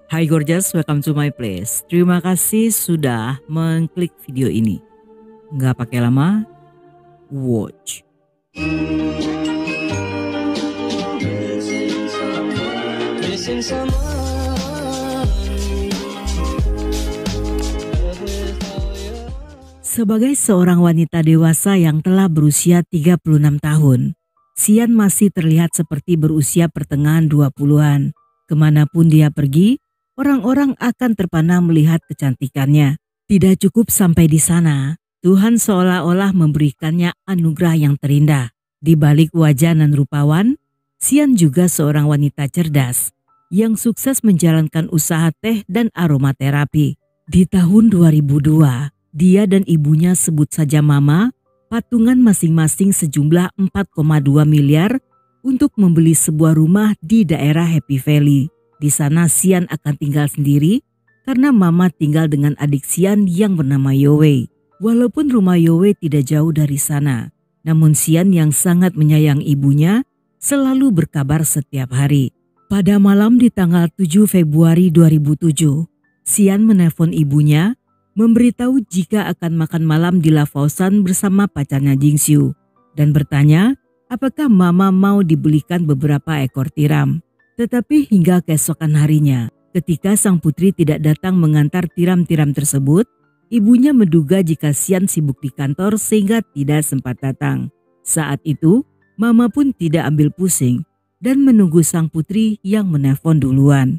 Hai gorgeous, welcome to my place. Terima kasih sudah mengklik video ini. Nggak pakai lama, watch. Sebagai seorang wanita dewasa yang telah berusia 36 tahun, Xian masih terlihat seperti berusia pertengahan 20-an. Kemanapun dia pergi, orang-orang akan terpana melihat kecantikannya. Tidak cukup sampai di sana, Tuhan seolah-olah memberikannya anugerah yang terindah. Di balik wajah nan rupawan, Xian juga seorang wanita cerdas yang sukses menjalankan usaha teh dan aromaterapi. Di tahun 2002, dia dan ibunya sebut saja Mama, patungan masing-masing sejumlah 4,2 miliar untuk membeli sebuah rumah di daerah Happy Valley. Di sana Xian akan tinggal sendiri karena Mama tinggal dengan adik Xian yang bernama Yowie. Walaupun rumah Yowie tidak jauh dari sana, namun Xian yang sangat menyayangi ibunya selalu berkabar setiap hari. Pada malam di tanggal 7 Februari 2007, Xian menelpon ibunya memberitahu jika akan makan malam di La Fausan bersama pacarnya Jingxiu dan bertanya apakah Mama mau dibelikan beberapa ekor tiram. Tetapi hingga keesokan harinya, ketika sang putri tidak datang mengantar tiram-tiram tersebut, ibunya menduga jika Xian sibuk di kantor sehingga tidak sempat datang. Saat itu, Mama pun tidak ambil pusing dan menunggu sang putri yang menelpon duluan.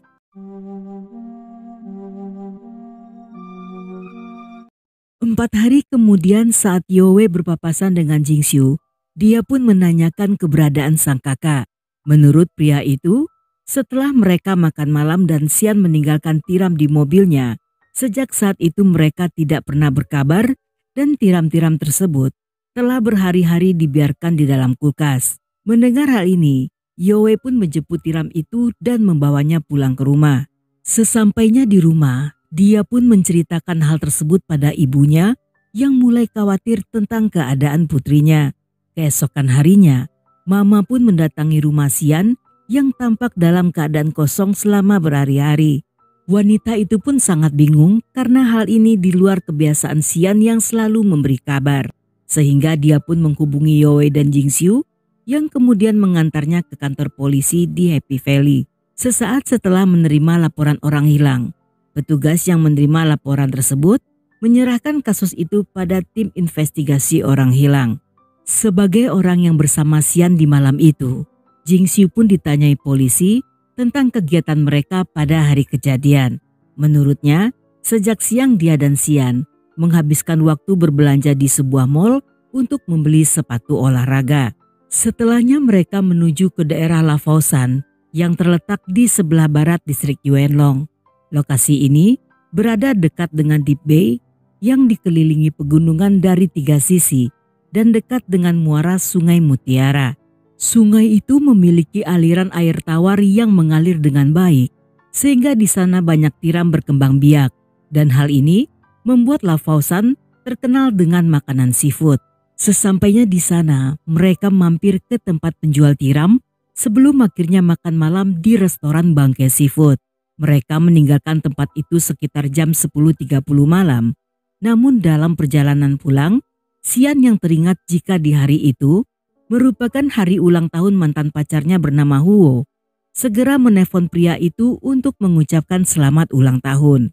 Empat hari kemudian saat Yowie berpapasan dengan Jingxiu, dia pun menanyakan keberadaan sang kakak. Menurut pria itu, setelah mereka makan malam dan Xian meninggalkan tiram di mobilnya, sejak saat itu mereka tidak pernah berkabar dan tiram-tiram tersebut telah berhari-hari dibiarkan di dalam kulkas. Mendengar hal ini, Yowie pun menjemput tiram itu dan membawanya pulang ke rumah. Sesampainya di rumah, dia pun menceritakan hal tersebut pada ibunya yang mulai khawatir tentang keadaan putrinya. Keesokan harinya, Mama pun mendatangi rumah Xian yang tampak dalam keadaan kosong selama berhari-hari. Wanita itu pun sangat bingung karena hal ini di luar kebiasaan Xian yang selalu memberi kabar. Sehingga dia pun menghubungi Yowie dan Jingxiu yang kemudian mengantarnya ke kantor polisi di Happy Valley. Sesaat setelah menerima laporan orang hilang, petugas yang menerima laporan tersebut menyerahkan kasus itu pada tim investigasi orang hilang. Sebagai orang yang bersama Xian di malam itu, Jingxiu pun ditanyai polisi tentang kegiatan mereka pada hari kejadian. Menurutnya, sejak siang dia dan Xian menghabiskan waktu berbelanja di sebuah mall untuk membeli sepatu olahraga. Setelahnya mereka menuju ke daerah La Fausan yang terletak di sebelah barat distrik Yuanlong. Lokasi ini berada dekat dengan Deep Bay yang dikelilingi pegunungan dari 3 sisi dan dekat dengan muara Sungai Mutiara. Sungai itu memiliki aliran air tawar yang mengalir dengan baik, sehingga di sana banyak tiram berkembang biak, dan hal ini membuat La Fausan terkenal dengan makanan seafood. Sesampainya di sana, mereka mampir ke tempat penjual tiram sebelum akhirnya makan malam di restoran Bangke Seafood. Mereka meninggalkan tempat itu sekitar jam 10.30 malam. Namun dalam perjalanan pulang, Xian yang teringat jika di hari itu merupakan hari ulang tahun mantan pacarnya bernama Huo, segera menelpon pria itu untuk mengucapkan selamat ulang tahun.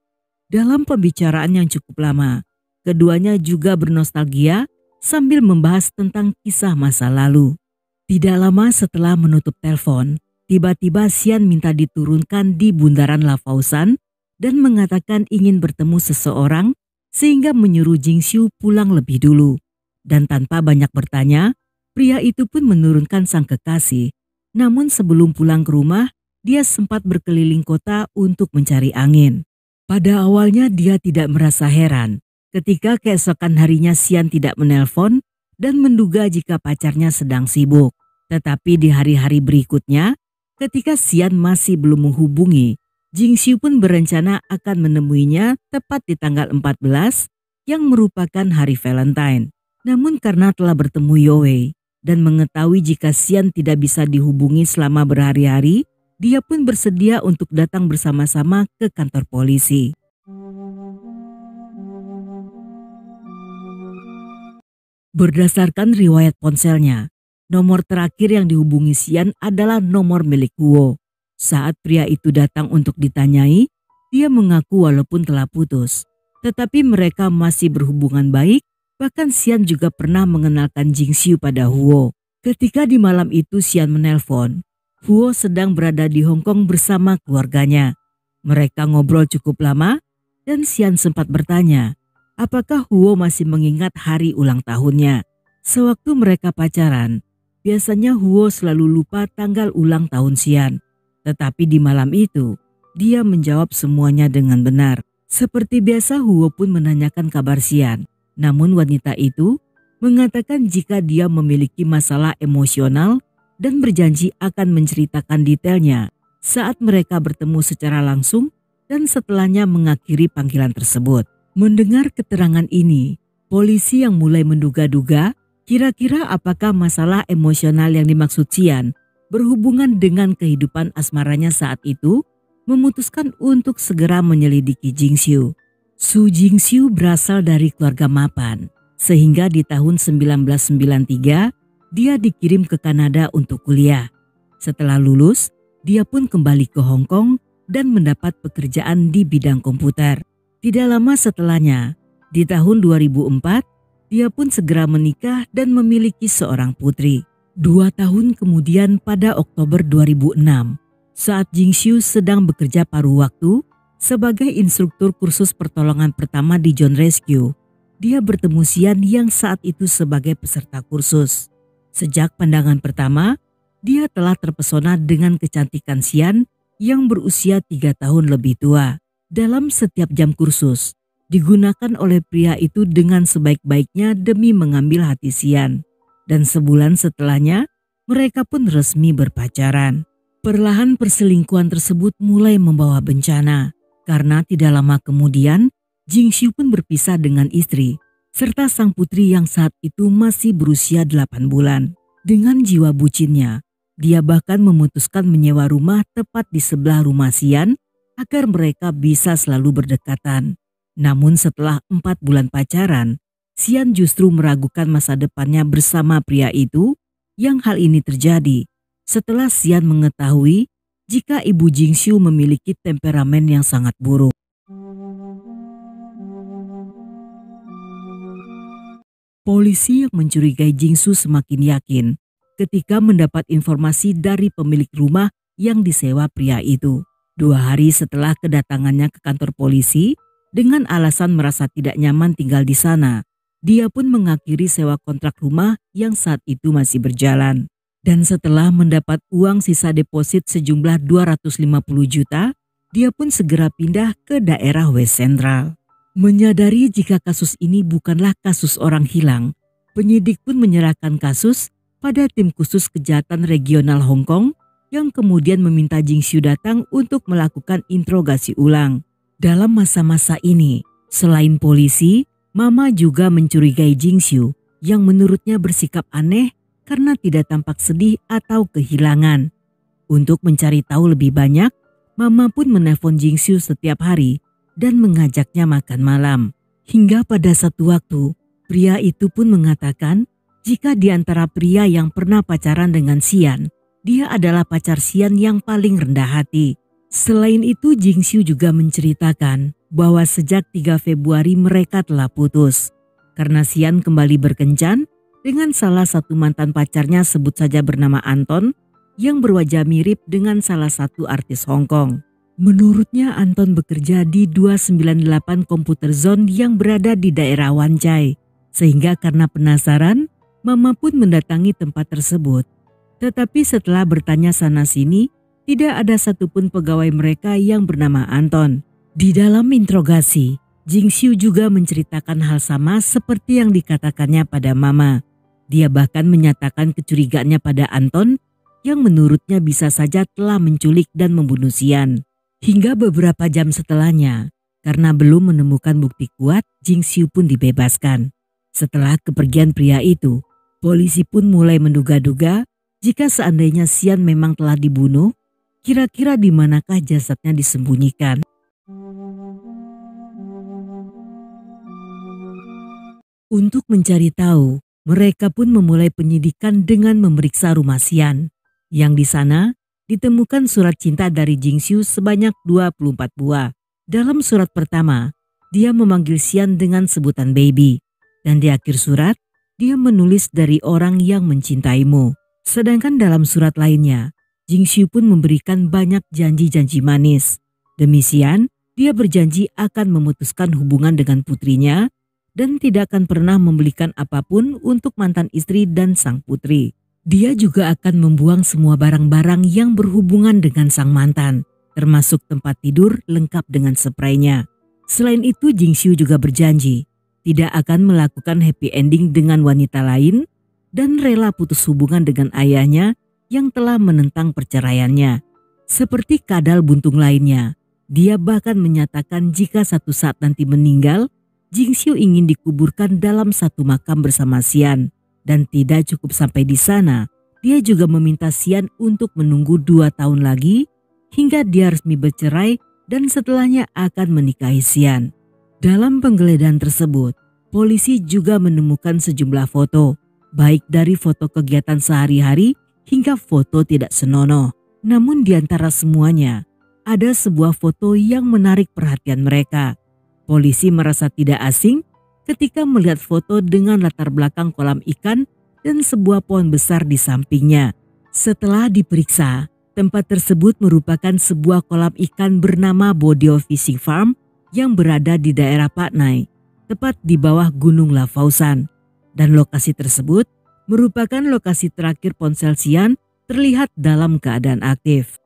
Dalam pembicaraan yang cukup lama, keduanya juga bernostalgia sambil membahas tentang kisah masa lalu. Tidak lama setelah menutup telepon, tiba-tiba Xian minta diturunkan di bundaran La Fausan dan mengatakan ingin bertemu seseorang sehingga menyuruh Jingxiu pulang lebih dulu. Dan tanpa banyak bertanya, pria itu pun menurunkan sang kekasih. Namun sebelum pulang ke rumah, dia sempat berkeliling kota untuk mencari angin. Pada awalnya dia tidak merasa heran ketika keesokan harinya Xian tidak menelpon dan menduga jika pacarnya sedang sibuk. Tetapi di hari-hari berikutnya, ketika Xian masih belum menghubungi, Jingxiu pun berencana akan menemuinya tepat di tanggal 14 yang merupakan hari Valentine. Namun karena telah bertemu Yowie dan mengetahui jika Xian tidak bisa dihubungi selama berhari-hari, dia pun bersedia untuk datang bersama-sama ke kantor polisi. Berdasarkan riwayat ponselnya, nomor terakhir yang dihubungi Xian adalah nomor milik Huo. Saat pria itu datang untuk ditanyai, dia mengaku walaupun telah putus, tetapi mereka masih berhubungan baik. Bahkan Xian juga pernah mengenalkan Jingxiu pada Huo. Ketika di malam itu Xian menelpon, Huo sedang berada di Hong Kong bersama keluarganya. Mereka ngobrol cukup lama dan Xian sempat bertanya, apakah Huo masih mengingat hari ulang tahunnya. Sewaktu mereka pacaran, biasanya Huo selalu lupa tanggal ulang tahun Xian. Tetapi di malam itu, dia menjawab semuanya dengan benar. Seperti biasa Huo pun menanyakan kabar Xian. Namun wanita itu mengatakan jika dia memiliki masalah emosional dan berjanji akan menceritakan detailnya saat mereka bertemu secara langsung dan setelahnya mengakhiri panggilan tersebut. Mendengar keterangan ini, polisi yang mulai menduga-duga kira-kira apakah masalah emosional yang dimaksud Xian berhubungan dengan kehidupan asmaranya saat itu, memutuskan untuk segera menyelidiki Jingxiu. Su Jingxiu berasal dari keluarga mapan, sehingga di tahun 1993 dia dikirim ke Kanada untuk kuliah. Setelah lulus, dia pun kembali ke Hong Kong dan mendapat pekerjaan di bidang komputer. Tidak lama setelahnya, di tahun 2004, dia pun segera menikah dan memiliki seorang putri. 2 tahun kemudian pada Oktober 2006, saat Jingxiu sedang bekerja paruh waktu sebagai instruktur kursus pertolongan pertama di John Rescue, dia bertemu Xian yang saat itu sebagai peserta kursus. Sejak pandangan pertama, dia telah terpesona dengan kecantikan Xian yang berusia 3 tahun lebih tua. Dalam setiap jam kursus, digunakan oleh pria itu dengan sebaik-baiknya demi mengambil hati Xian. Dan sebulan setelahnya, mereka pun resmi berpacaran. Perlahan perselingkuhan tersebut mulai membawa bencana. Karena tidak lama kemudian, Jingxiu pun berpisah dengan istri, serta sang putri yang saat itu masih berusia 8 bulan. Dengan jiwa bucinnya, dia bahkan memutuskan menyewa rumah tepat di sebelah rumah Xian agar mereka bisa selalu berdekatan. Namun setelah 4 bulan pacaran, Xian justru meragukan masa depannya bersama pria itu. Yang hal ini terjadi setelah Xian mengetahui jika ibu Jingxiu memiliki temperamen yang sangat buruk. Polisi yang mencurigai Jingxiu semakin yakin ketika mendapat informasi dari pemilik rumah yang disewa pria itu. 2 hari setelah kedatangannya ke kantor polisi, dengan alasan merasa tidak nyaman tinggal di sana, dia pun mengakhiri sewa kontrak rumah yang saat itu masih berjalan. Dan setelah mendapat uang sisa deposit sejumlah 250 juta, dia pun segera pindah ke daerah West Central. Menyadari jika kasus ini bukanlah kasus orang hilang, penyidik pun menyerahkan kasus pada tim khusus kejahatan regional Hong Kong yang kemudian meminta Jingxiu datang untuk melakukan interogasi ulang. Dalam masa-masa ini, selain polisi, Mama juga mencurigai Jingxiu yang menurutnya bersikap aneh karena tidak tampak sedih atau kehilangan. Untuk mencari tahu lebih banyak, Mama pun menelpon Jingxiu setiap hari dan mengajaknya makan malam. Hingga pada satu waktu, pria itu pun mengatakan jika di antara pria yang pernah pacaran dengan Xian, dia adalah pacar Xian yang paling rendah hati. Selain itu, Jingxiu juga menceritakan bahwa sejak 3 Februari mereka telah putus karena Xian kembali berkencan dengan salah satu mantan pacarnya, sebut saja bernama Anton, yang berwajah mirip dengan salah satu artis Hong Kong. Menurutnya Anton bekerja di 298 Computer Zone yang berada di daerah Wan Chai. Sehingga karena penasaran, Mama pun mendatangi tempat tersebut. Tetapi setelah bertanya sana-sini, tidak ada satupun pegawai mereka yang bernama Anton. Di dalam interogasi, Jingxiu juga menceritakan hal sama seperti yang dikatakannya pada Mama. Dia bahkan menyatakan kecurigaannya pada Anton yang menurutnya bisa saja telah menculik dan membunuh Xian. Hingga beberapa jam setelahnya, karena belum menemukan bukti kuat, Jingxiu pun dibebaskan. Setelah kepergian pria itu, polisi pun mulai menduga-duga jika seandainya Xian memang telah dibunuh, Kira-kira di manakah jasadnya disembunyikan? Untuk mencari tahu, mereka pun memulai penyidikan dengan memeriksa rumah Xian. Yang di sana ditemukan surat cinta dari Jingxiu sebanyak 24 buah. Dalam surat pertama, dia memanggil Xian dengan sebutan baby. Dan di akhir surat, dia menulis dari orang yang mencintaimu. Sedangkan dalam surat lainnya, Jingxiu pun memberikan banyak janji-janji manis. Demi Xian, dia berjanji akan memutuskan hubungan dengan putrinya dan tidak akan pernah membelikan apapun untuk mantan istri dan sang putri. Dia juga akan membuang semua barang-barang yang berhubungan dengan sang mantan, termasuk tempat tidur lengkap dengan spraynya. Selain itu, Jingxiu juga berjanji tidak akan melakukan happy ending dengan wanita lain dan rela putus hubungan dengan ayahnya yang telah menentang perceraiannya. Seperti kadal buntung lainnya, dia bahkan menyatakan jika satu saat nanti meninggal, Jingxiu ingin dikuburkan dalam satu makam bersama Xian. Dan tidak cukup sampai di sana, dia juga meminta Xian untuk menunggu 2 tahun lagi hingga dia resmi bercerai dan setelahnya akan menikahi Xian. Dalam penggeledahan tersebut, polisi juga menemukan sejumlah foto, baik dari foto kegiatan sehari-hari hingga foto tidak senonoh. Namun di antara semuanya, ada sebuah foto yang menarik perhatian mereka. Polisi merasa tidak asing ketika melihat foto dengan latar belakang kolam ikan dan sebuah pohon besar di sampingnya. Setelah diperiksa, tempat tersebut merupakan sebuah kolam ikan bernama Bodeo Fishing Farm yang berada di daerah Patnai, tepat di bawah Gunung Lafausan. Dan lokasi tersebut merupakan lokasi terakhir ponsel Xian terlihat dalam keadaan aktif.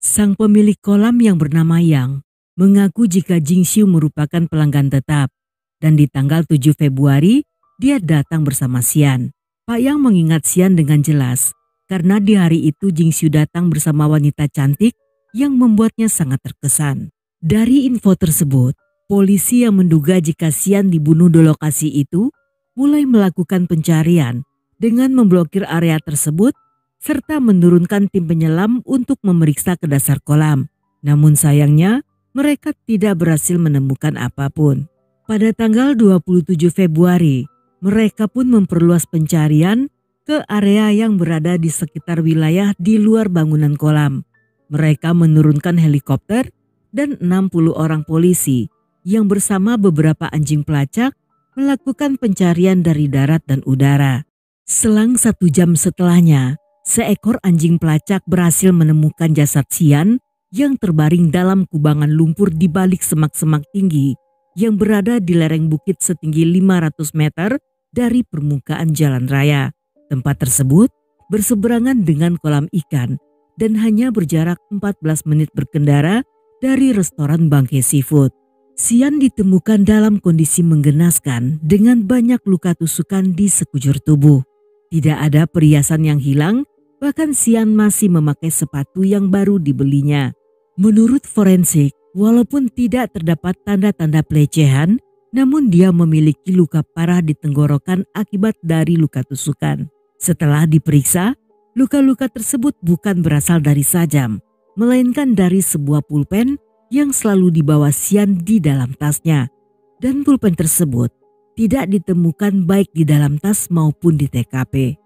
Sang pemilik kolam yang bernama Yang mengaku jika Jingxiu merupakan pelanggan tetap dan di tanggal 7 Februari dia datang bersama Xian. Pak Yang mengingat Xian dengan jelas karena di hari itu Jingxiu datang bersama wanita cantik yang membuatnya sangat terkesan. Dari info tersebut, polisi yang menduga jika Xian dibunuh di lokasi itu mulai melakukan pencarian dengan memblokir area tersebut serta menurunkan tim penyelam untuk memeriksa ke dasar kolam. Namun sayangnya, mereka tidak berhasil menemukan apapun. Pada tanggal 27 Februari, mereka pun memperluas pencarian ke area yang berada di sekitar wilayah di luar bangunan kolam. Mereka menurunkan helikopter dan 60 orang polisi yang bersama beberapa anjing pelacak melakukan pencarian dari darat dan udara. Selang 1 jam setelahnya, seekor anjing pelacak berhasil menemukan jasad Xian yang terbaring dalam kubangan lumpur di balik semak-semak tinggi yang berada di lereng bukit setinggi 500 meter dari permukaan jalan raya. Tempat tersebut berseberangan dengan kolam ikan dan hanya berjarak 14 menit berkendara dari restoran Bangke Seafood. Xian ditemukan dalam kondisi menggenaskan dengan banyak luka tusukan di sekujur tubuh. Tidak ada perhiasan yang hilang. Bahkan Xian masih memakai sepatu yang baru dibelinya. Menurut forensik, walaupun tidak terdapat tanda-tanda pelecehan, namun dia memiliki luka parah di tenggorokan akibat dari luka tusukan. Setelah diperiksa, luka-luka tersebut bukan berasal dari sajam, melainkan dari sebuah pulpen yang selalu dibawa Xian di dalam tasnya. Dan pulpen tersebut tidak ditemukan baik di dalam tas maupun di TKP.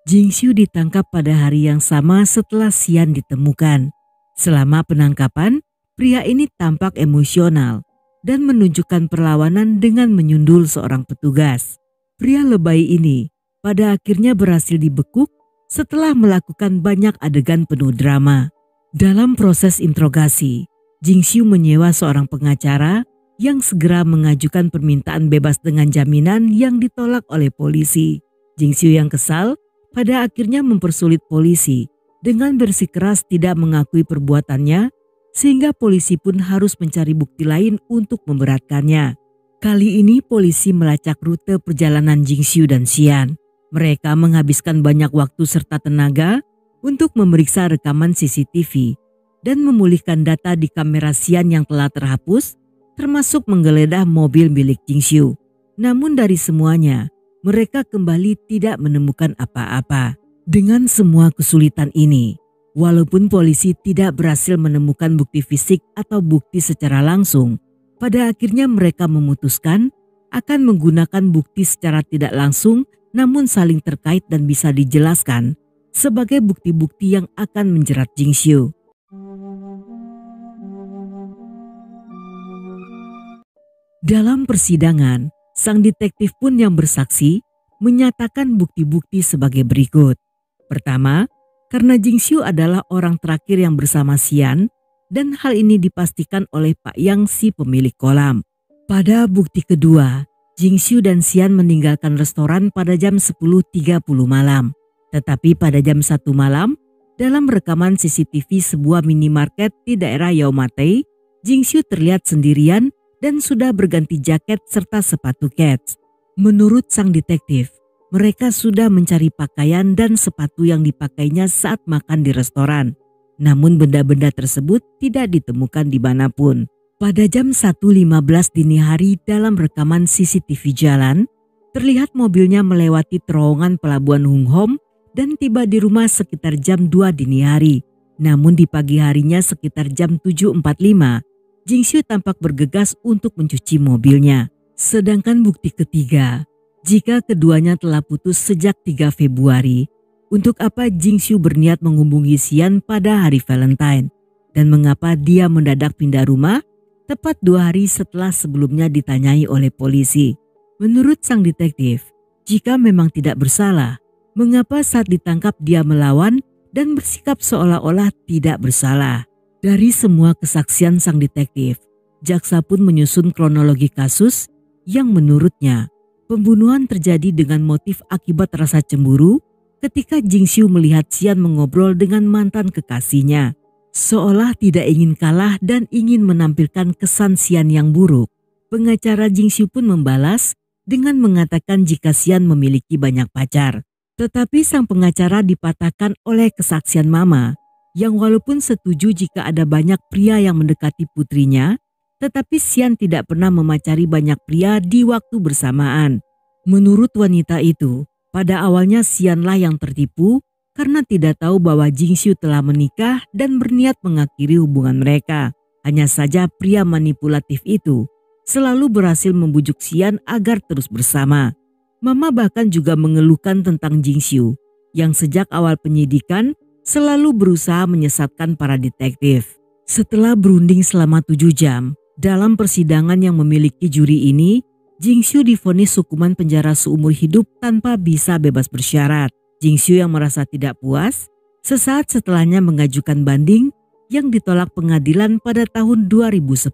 Jingxiu ditangkap pada hari yang sama setelah Xian ditemukan. Selama penangkapan, pria ini tampak emosional dan menunjukkan perlawanan dengan menyundul seorang petugas. Pria lebay ini pada akhirnya berhasil dibekuk setelah melakukan banyak adegan penuh drama. Dalam proses interogasi, Jingxiu menyewa seorang pengacara yang segera mengajukan permintaan bebas dengan jaminan yang ditolak oleh polisi. Jingxiu yang kesal pada akhirnya mempersulit polisi dengan bersikeras tidak mengakui perbuatannya, sehingga polisi pun harus mencari bukti lain untuk memberatkannya. Kali ini polisi melacak rute perjalanan Jingxiu dan Xian. Mereka menghabiskan banyak waktu serta tenaga untuk memeriksa rekaman CCTV dan memulihkan data di kamera Xian yang telah terhapus termasuk menggeledah mobil milik Jingxiu. Namun dari semuanya, mereka kembali tidak menemukan apa-apa. Dengan semua kesulitan ini, walaupun polisi tidak berhasil menemukan bukti fisik atau bukti secara langsung, pada akhirnya mereka memutuskan akan menggunakan bukti secara tidak langsung namun saling terkait dan bisa dijelaskan sebagai bukti-bukti yang akan menjerat Jingxiu. Dalam persidangan, sang detektif pun yang bersaksi menyatakan bukti-bukti sebagai berikut. Pertama, karena Jingxiu adalah orang terakhir yang bersama Xian dan hal ini dipastikan oleh Pak Yang si pemilik kolam. Pada bukti kedua, Jingxiu dan Xian meninggalkan restoran pada jam 10.30 malam. Tetapi pada jam 1 malam, dalam rekaman CCTV sebuah minimarket di daerah Yaumatei, Jingxiu terlihat sendirian dan sudah berganti jaket serta sepatu kets. Menurut sang detektif, mereka sudah mencari pakaian dan sepatu yang dipakainya saat makan di restoran. Namun benda-benda tersebut tidak ditemukan dimanapun. Pada jam 1.15 dini hari dalam rekaman CCTV jalan, terlihat mobilnya melewati terowongan pelabuhan Hung Hom dan tiba di rumah sekitar jam 2 dini hari. Namun di pagi harinya sekitar jam 7.45, Jingxiu tampak bergegas untuk mencuci mobilnya. Sedangkan bukti ketiga, jika keduanya telah putus sejak 3 Februari, untuk apa Jingxiu berniat menghubungi Xian pada hari Valentine? Dan mengapa dia mendadak pindah rumah tepat 2 hari setelah sebelumnya ditanyai oleh polisi? Menurut sang detektif, jika memang tidak bersalah, mengapa saat ditangkap dia melawan dan bersikap seolah-olah tidak bersalah? Dari semua kesaksian sang detektif, jaksa pun menyusun kronologi kasus yang menurutnya pembunuhan terjadi dengan motif akibat rasa cemburu ketika Jingxiu melihat Xian mengobrol dengan mantan kekasihnya. Seolah tidak ingin kalah dan ingin menampilkan kesan Xian yang buruk, pengacara Jingxiu pun membalas dengan mengatakan jika Xian memiliki banyak pacar. Tetapi sang pengacara dipatahkan oleh kesaksian Mama yang walaupun setuju jika ada banyak pria yang mendekati putrinya, tetapi Xian tidak pernah memacari banyak pria di waktu bersamaan. Menurut wanita itu, pada awalnya Xianlah yang tertipu karena tidak tahu bahwa Jingxiu telah menikah dan berniat mengakhiri hubungan mereka. Hanya saja pria manipulatif itu selalu berhasil membujuk Xian agar terus bersama. Mama bahkan juga mengeluhkan tentang Jingxiu yang sejak awal penyidikan selalu berusaha menyesatkan para detektif. Setelah berunding selama 7 jam, dalam persidangan yang memiliki juri ini, Jingxiu divonis hukuman penjara seumur hidup tanpa bisa bebas bersyarat. Jingxiu yang merasa tidak puas, sesaat setelahnya mengajukan banding yang ditolak pengadilan pada tahun 2010.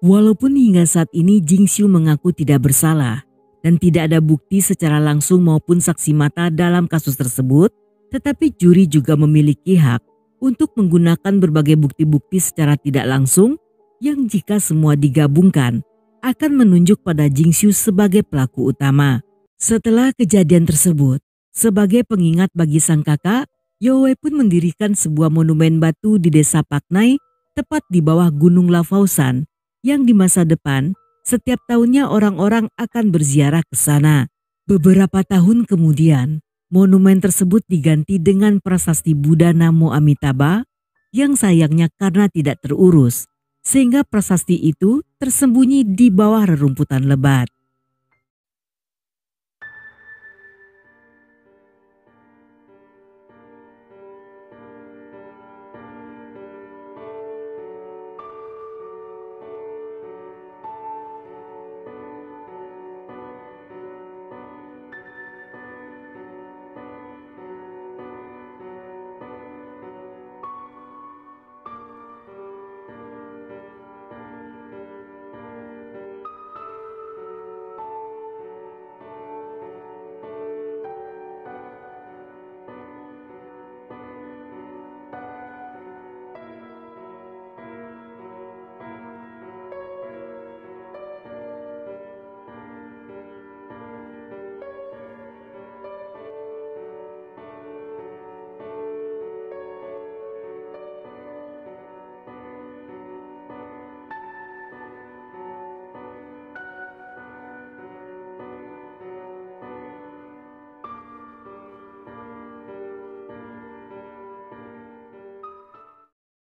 Walaupun hingga saat ini Jingxiu mengaku tidak bersalah dan tidak ada bukti secara langsung maupun saksi mata dalam kasus tersebut, tetapi juri juga memiliki hak untuk menggunakan berbagai bukti-bukti secara tidak langsung yang jika semua digabungkan akan menunjuk pada Jingxiu sebagai pelaku utama. Setelah kejadian tersebut, sebagai pengingat bagi sang kakak, Yowe pun mendirikan sebuah monumen batu di desa Paknai tepat di bawah Gunung Lafausan yang di masa depan setiap tahunnya orang-orang akan berziarah ke sana. Beberapa tahun kemudian, monumen tersebut diganti dengan prasasti Buddha Namo Amitabha yang sayangnya karena tidak terurus, sehingga prasasti itu tersembunyi di bawah rerumputan lebat.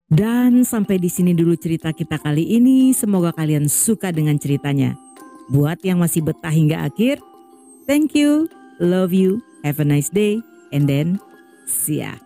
Dan sampai di sini dulu cerita kita kali ini. Semoga kalian suka dengan ceritanya. Buat yang masih betah hingga akhir, thank you, love you, have a nice day, and then see ya.